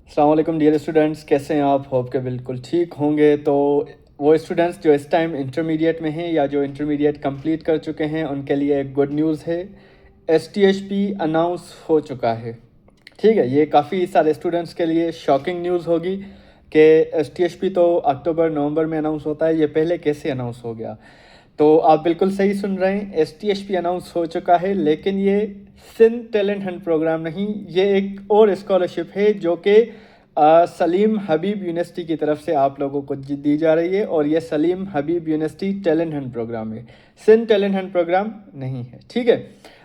अस्सलाम वालेकुम dear students, कैसे हैं आप? होप के बिल्कुल ठीक होंगे। तो वो स्टूडेंट्स जो इस टाइम इंटरमीडिएट में हैं या जो इंटरमीडिएट कंप्लीट कर चुके हैं उनके लिए एक गुड न्यूज़ है। एसटीएचपी अनाउंस हो चुका है। ठीक है, ये काफ़ी सारे स्टूडेंट्स के लिए शॉकिंग न्यूज़ होगी कि एसटीएचपी तो अक्टूबर नवंबर में अनाउंस होता है, ये पहले कैसे अनाउंस हो गया। तो आप बिल्कुल सही सुन रहे हैं, एसटीएचपी अनाउंस हो चुका है, लेकिन ये सिंध टैलेंट हंट प्रोग्राम नहीं, ये एक और स्कॉलरशिप है जो कि सलीम हबीब यूनिवर्सिटी की तरफ से आप लोगों को दी जा रही है। और ये Salim Habib university talent hunt programme है, सिंध टैलेंट हंट प्रोग्राम नहीं है। ठीक है,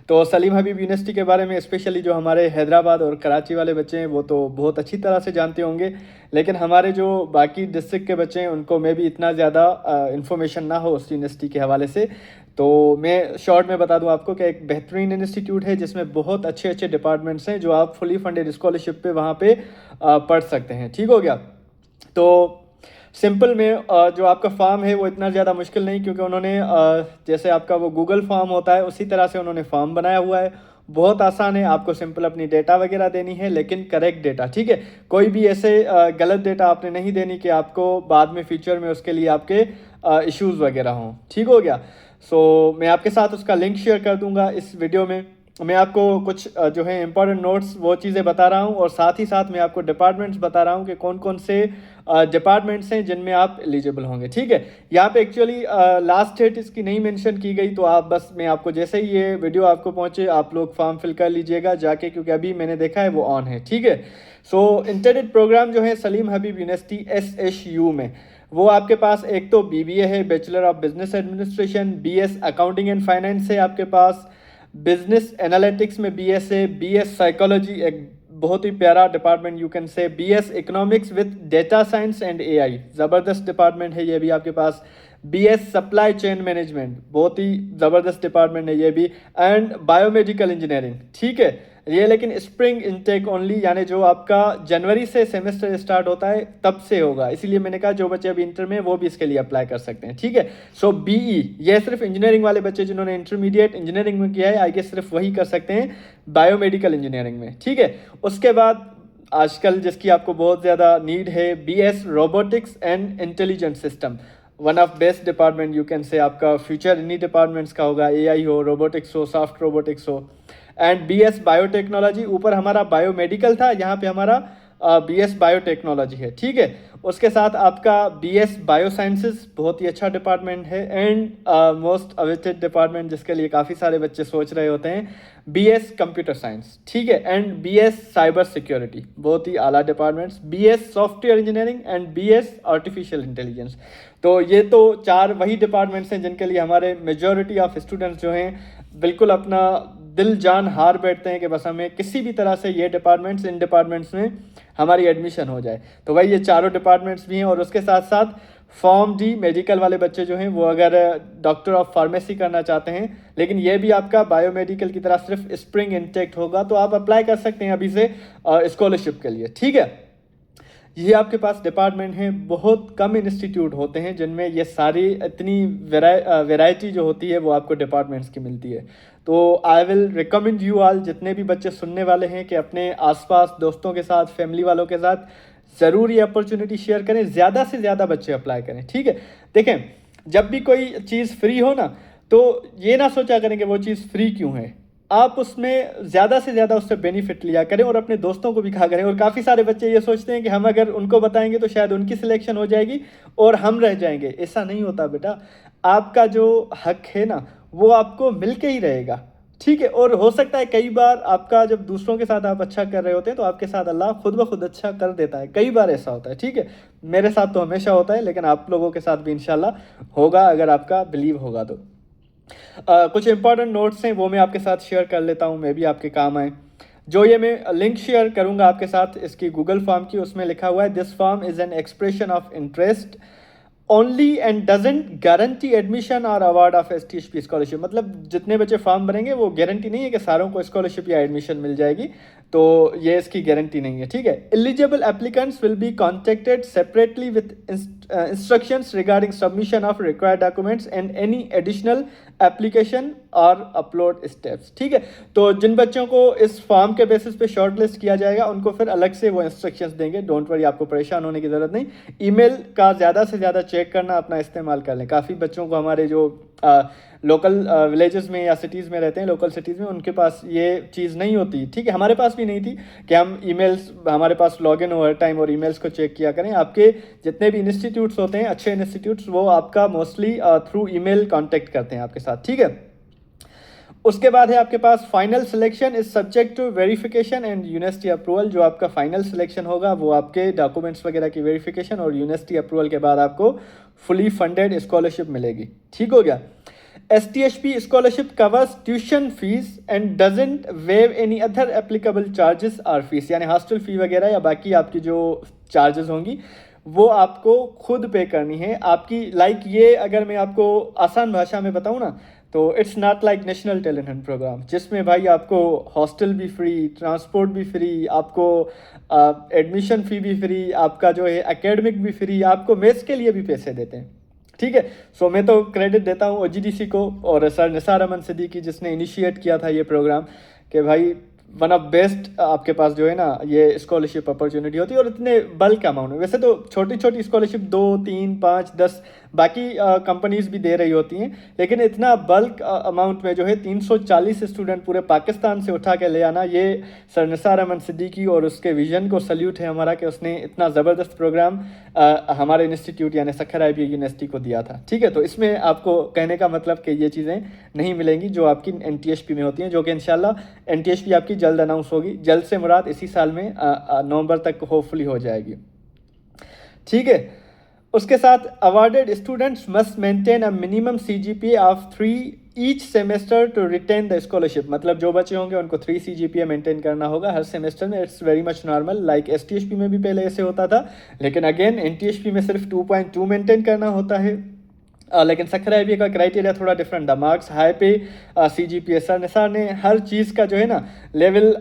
तो सलीम हबीब यूनिवर्सिटी के बारे में स्पेशली जो हमारे हैदराबाद और कराची वाले बच्चे हैं वो तो बहुत अच्छी तरह से जानते होंगे, लेकिन हमारे जो बाकी डिस्ट्रिक्ट के बच्चे हैं उनको में भी इतना ज़्यादा इन्फॉर्मेशन ना हो उस यूनिवर्सिटी के हवाले से। तो मैं शॉर्ट में बता दूं आपको कि एक बेहतरीन इंस्टीट्यूट है जिसमें बहुत अच्छे अच्छे डिपार्टमेंट्स हैं जो आप फुली फंडेड स्कॉलरशिप पे वहाँ पे पढ़ सकते हैं। ठीक हो गया। तो सिंपल में जो आपका फॉर्म है वो इतना ज़्यादा मुश्किल नहीं, क्योंकि उन्होंने जैसे आपका वो गूगल फॉर्म होता है उसी तरह से उन्होंने फॉर्म बनाया हुआ है। बहुत आसान है, आपको सिंपल अपनी डेटा वगैरह देनी है, लेकिन करेक्ट डेटा। ठीक है, कोई भी ऐसे गलत डेटा आपने नहीं देनी कि आपको बाद में फ्यूचर में उसके लिए आपके इश्यूज़ वगैरह हों। ठीक हो गया। मैं आपके साथ उसका लिंक शेयर कर दूंगा इस वीडियो में। मैं आपको कुछ जो है इंपॉर्टेंट नोट्स वो चीज़ें बता रहा हूँ, और साथ ही साथ मैं आपको डिपार्टमेंट्स बता रहा हूँ कि कौन कौन से डिपार्टमेंट्स हैं जिनमें आप एलिजिबल होंगे। ठीक है, यहाँ पे एक्चुअली लास्ट डेट इसकी नहीं मेंशन की गई, तो आप बस मैं आपको जैसे ही ये वीडियो आपको पहुँचे आप लोग फॉर्म फिल कर लीजिएगा जाके, क्योंकि अभी मैंने देखा है वो ऑन है। ठीक है, इंटरनेट प्रोग्राम जो है सलीम हबीब यूनिवर्सिटी SHU में, वो आपके पास एक तो BBA है, bachelor of business administration, BS accounting and finance है आपके पास, बिजनेस एनालिटिक्स में BS है, BS साइकोलॉजी एक बहुत ही प्यारा department you can say, BS economics with data science and AI, ज़बरदस्त डिपार्टमेंट है ये भी आपके पास, BS सप्लाई चेन मैनेजमेंट बहुत ही ज़बरदस्त डिपार्टमेंट है ये भी, एंड बायोमेडिकल इंजीनियरिंग। ठीक है, ये लेकिन स्प्रिंग इनटेक ओनली, यानी जो आपका जनवरी से सेमेस्टर स्टार्ट होता है तब से होगा, इसीलिए मैंने कहा जो बच्चे अभी इंटर में वो भी इसके लिए अप्लाई कर सकते हैं। ठीक है, BE ये सिर्फ इंजीनियरिंग वाले बच्चे जिन्होंने इंटरमीडिएट इंजीनियरिंग में किया है आई गेस सिर्फ वही कर सकते हैं बायोमेडिकल इंजीनियरिंग में। ठीक है, उसके बाद आजकल जिसकी आपको बहुत ज़्यादा नीड है, BS robotics and intelligent system, one of best department you can say, आपका फ्यूचर इन्हीं डिपार्टमेंट्स का होगा, AI हो, रोबोटिक्स हो, सॉफ्ट रोबोटिक्स हो, एंड BS बायोटेक्नोलॉजी। ऊपर हमारा बायोमेडिकल था, यहाँ पे हमारा BS बायोटेक्नोलॉजी है। ठीक है, उसके साथ आपका BS बायोसाइंसेस बहुत ही अच्छा डिपार्टमेंट है, एंड मोस्ट अवेटेड डिपार्टमेंट जिसके लिए काफ़ी सारे बच्चे सोच रहे होते हैं, BS कंप्यूटर साइंस। ठीक है, एंड BS साइबर सिक्योरिटी बहुत ही आला departments, BS software engineering and BS artificial intelligence. तो ये तो चार वही डिपार्टमेंट्स हैं जिनके लिए हमारे मेजॉरिटी ऑफ स्टूडेंट्स जो हैं बिल्कुल अपना दिल जान हार बैठते हैं कि बस हमें किसी भी तरह से ये डिपार्टमेंट्स इन डिपार्टमेंट्स में हमारी एडमिशन हो जाए। तो भाई ये चारों डिपार्टमेंट्स भी हैं, और उसके साथ साथ फॉर्म D मेडिकल वाले बच्चे जो हैं वो अगर डॉक्टर ऑफ फार्मेसी करना चाहते हैं, लेकिन ये भी आपका बायोमेडिकल की तरह सिर्फ स्प्रिंग इंटेक होगा, तो आप अप्लाई कर सकते हैं अभी से स्कॉलरशिप के लिए। ठीक है, ये आपके पास डिपार्टमेंट हैं। बहुत कम इंस्टीट्यूट होते हैं जिनमें ये सारी इतनी वैरायटी जो होती है वो आपको डिपार्टमेंट्स की मिलती है। तो I will recommend you all, जितने भी बच्चे सुनने वाले हैं, कि अपने आसपास दोस्तों के साथ, फैमिली वालों के साथ ज़रूर ये अपॉर्चुनिटी शेयर करें, ज़्यादा से ज़्यादा बच्चे अप्लाई करें। ठीक है, देखें जब भी कोई चीज़ फ्री हो ना, तो ये ना सोचा करें कि वो चीज़ फ्री क्यों है, आप उसमें ज़्यादा से ज़्यादा उससे बेनिफिट लिया करें और अपने दोस्तों को भी कहा करें। और काफ़ी सारे बच्चे ये सोचते हैं कि हम अगर उनको बताएंगे तो शायद उनकी सिलेक्शन हो जाएगी और हम रह जाएंगे। ऐसा नहीं होता बेटा, आपका जो हक है ना वो आपको मिल के ही रहेगा। ठीक है, और हो सकता है कई बार आपका जब दूसरों के साथ आप अच्छा कर रहे होते हैं तो आपके साथ अल्लाह खुद ब खुद अच्छा कर देता है, कई बार ऐसा होता है। ठीक है, मेरे साथ तो हमेशा होता है, लेकिन आप लोगों के साथ भी इंशाल्लाह होगा अगर आपका बिलीव होगा तो। कुछ इंपॉर्टेंट नोट्स हैं वो मैं आपके साथ शेयर कर लेता हूँ, मे भी आपके काम आए। जो ये मैं लिंक शेयर करूँगा आपके साथ इसकी गूगल फॉर्म की, उसमें लिखा हुआ है this form is an expression of interest only and doesn't guarantee admission और अवार्ड ऑफ STHP स्कॉलरशिप। मतलब जितने बच्चे फॉर्म भरेंगे वो गारंटी नहीं है कि सारों को स्कॉलरशिप या एडमिशन मिल जाएगी, तो ये इसकी गारंटी नहीं है। ठीक है, eligible applicants will be contacted separately with instructions regarding submission of required documents and any additional application और upload steps। ठीक है, तो जिन बच्चों को इस फॉर्म के बेसिस पे शॉर्ट लिस्ट किया जाएगा उनको फिर अलग से वो इंस्ट्रक्शंस देंगे। डोंट वरी, आपको परेशान होने की ज़रूरत नहीं। ईमेल का ज़्यादा से ज़्यादा चेक करना अपना इस्तेमाल कर लें। काफ़ी बच्चों को हमारे जो लोकल विलेजेस में या सिटीज़ में रहते हैं, लोकल सिटीज़ में, उनके पास ये चीज़ नहीं होती। ठीक है, हमारे पास भी नहीं थी कि हम ईमेल्स, हमारे पास लॉगिन हो हर टाइम और ईमेल्स को चेक किया करें। आपके जितने भी इंस्टीट्यूट्स होते हैं, अच्छे इंस्टीट्यूट्स, वो आपका मोस्टली थ्रू ईमेल कांटेक्ट करते हैं आपके साथ। ठीक है, उसके बाद है आपके पास final selection is subject to verification and university approval. जो आपका फाइनल सिलेक्शन होगा वो आपके डॉक्यूमेंट्स वगैरह की वेरिफिकेशन और यूनिवर्सिटी अप्रूवल के बाद आपको फुली फंडेड स्कॉलरशिप मिलेगी। ठीक हो गया। STHP scholarship covers tuition fees and doesn't waive any other applicable charges or fees। यानी हॉस्टल फी वगैरह या बाकी आपकी जो चार्जेस होंगी वो आपको खुद पे करनी है। आपकी ये अगर मैं आपको आसान भाषा में बताऊँ ना, तो it's not like national talent hunt program जिसमें भाई आपको हॉस्टल भी फ्री, ट्रांसपोर्ट भी फ्री, आपको एडमिशन फ़ी भी फ्री, आपका जो है एकेडमिक भी फ्री, आपको मेस के लिए भी पैसे देते हैं। ठीक है, सो मैं तो क्रेडिट देता हूँ OGDC को और सर निसार अमन सिद्दीकी जिसने इनिशिएट किया था ये प्रोग्राम, कि भाई वन ऑफ बेस्ट आपके पास जो है ना ये स्कॉलरशिप अपॉर्चुनिटी होती है और इतने बल्क अमाउंट में। वैसे तो छोटी छोटी स्कॉलरशिप 2, 3, 5, 10 बाकी कंपनीज भी दे रही होती हैं, लेकिन इतना बल्क अमाउंट में जो है 340 स्टूडेंट पूरे पाकिस्तान से उठा के ले आना, ये सर निसार अमन सिद्दीकी और उसके विजन को सल्यूट है हमारा कि उसने इतना ज़बरदस्त प्रोग्राम हमारे इंस्टीट्यूट यानी सखर IBA यूनिवर्सिटी को दिया था। ठीक है, तो इसमें आपको कहने का मतलब कि ये चीज़ें नहीं मिलेंगी जो आपकी NTHP में होती हैं, जो कि इंशाल्लाह NTHP आपकी जल्द अनाउंस होगी। जल्द से मुराद इसी साल में नवंबर तक होपफुली हो जाएगी। ठीक है, उसके साथ awarded students must maintain a minimum CGPA of 3 each semester to retain the scholarship. मतलब जो बच्चे होंगे उनको 3 CGPA मेंटेन करना होगा हर सेमेस्टर में। It's very much normal, like STHP में भी पहले ऐसे होता था, लेकिन अगेन NTHP में सिर्फ 2.2 मेंटेन करना होता है। लेकिन सखर IBA का क्राइटेरिया थोड़ा डिफरेंट था। मार्क्स हाई पे CGPA, सर निसार ने हर चीज़ का जो है ना लेवल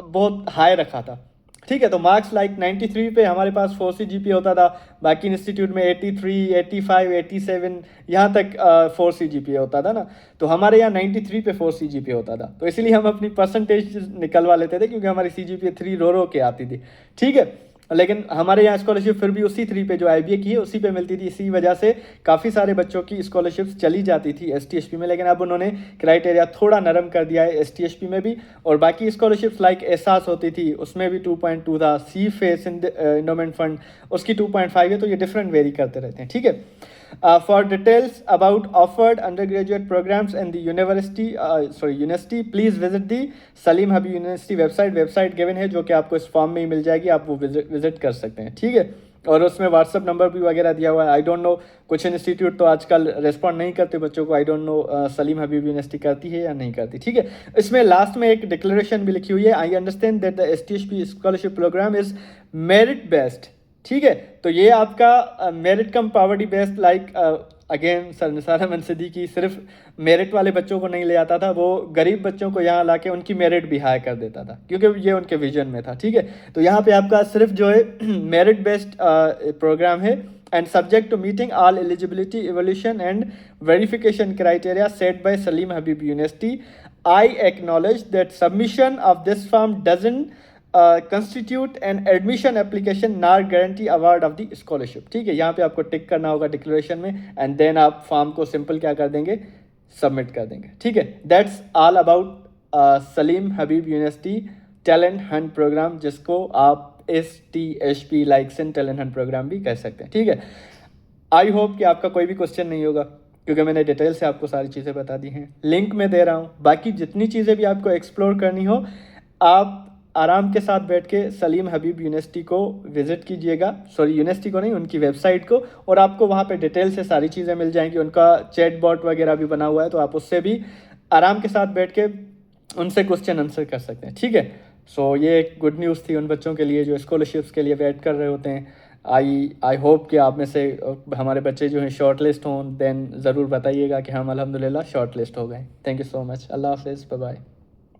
बहुत हाई रखा था। ठीक है, तो मार्क्स लाइक 93 पे हमारे पास 4 CGPA होता था, बाकी इंस्टीट्यूट में 83, 85, 87 यहाँ तक 4 CGPA होता था ना, तो हमारे यहाँ 93 पे 4 CGPA होता था। तो इसीलिए हम अपनी परसेंटेज निकलवा लेते थे क्योंकि हमारी CGPA 3 रो के आती थी। ठीक है, लेकिन हमारे यहाँ स्कॉलरशिप फिर भी उसी 3 पे जो IBA की है उसी पे मिलती थी। इसी वजह से काफ़ी सारे बच्चों की स्कॉलरशिप्स चली जाती थी STHP में, लेकिन अब उन्होंने क्राइटेरिया थोड़ा नरम कर दिया है STHP में भी। और बाकी स्कॉलरशिप्स लाइक एहसास होती थी उसमें भी 2.2 था, CFACE इंडोमेंट फंड उसकी 2.5 है, तो ये डिफरेंट वेरी करते रहते हैं। ठीक है, for details about offered undergraduate programs and the university, please visit the Salim Habib university website given है जो कि आपको इस फॉर्म में ही मिल जाएगी, आप वो विजिट कर सकते हैं। ठीक है, और उसमें व्हाट्सअप नंबर भी वगैरह दिया हुआ है। आई डोंट नो, कुछ इंस्टीट्यूट तो आजकल रिस्पॉन्ड नहीं करते बच्चों को। I don't know Salim Habib university करती है या नहीं करती। ठीक है, इसमें लास्ट में एक डिक्लेरेशन भी लिखी हुई है, I understand that the STHP scholarship program is merit based. ठीक है, तो ये आपका merit cum poverty based, like again sir Nisar Aman Siddiqui सिर्फ मेरिट वाले बच्चों को नहीं ले आता था, वो गरीब बच्चों को यहाँ लाके उनकी मेरिट भी हाई कर देता था क्योंकि ये उनके विजन में था। ठीक है, तो यहाँ पे आपका सिर्फ जो है मेरिट बेस्ड प्रोग्राम है and subject to meeting all eligibility, evaluation and verification criteria set by Salim Habib University. I acknowledge that submission of this form doesn't constitute an admission application nor guarantee award of the scholarship। ठीक है, यहाँ पे आपको टिक करना होगा declaration में and then आप form को सिंपल क्या कर देंगे, सबमिट कर देंगे। ठीक है, that's all about Salim Habib university talent hunt program, जिसको आप STHP like sun talent hunt program भी कह सकते हैं। ठीक है, आई होप कि आपका कोई भी क्वेश्चन नहीं होगा क्योंकि मैंने डिटेल से आपको सारी चीज़ें बता दी हैं। लिंक में दे रहा हूँ, बाकी जितनी चीज़ें भी आपको एक्सप्लोर करनी हो आप आराम के साथ बैठ के सलीम हबीब यूनिवर्सिटी को विजिट कीजिएगा, यूनिवर्सिटी को नहीं, उनकी वेबसाइट को, और आपको वहाँ पे डिटेल से सारी चीज़ें मिल जाएंगी। उनका चैट बॉट वगैरह भी बना हुआ है, तो आप उससे भी आराम के साथ बैठ के उनसे क्वेश्चन आंसर कर सकते हैं। ठीक है, ये एक गुड न्यूज़ थी उन बच्चों के लिए जो स्कॉलरशिप्स के लिए वेट कर रहे होते हैं। आई होप कि आप में से हमारे बच्चे जो हैं शॉर्ट लिस्ट हों, देन ज़रूर बताइएगा कि हम अल्हम्दुलिल्लाह शॉर्ट लिस्ट हो गए। Thank you so much. Allah हाफिज़, बाय बाय।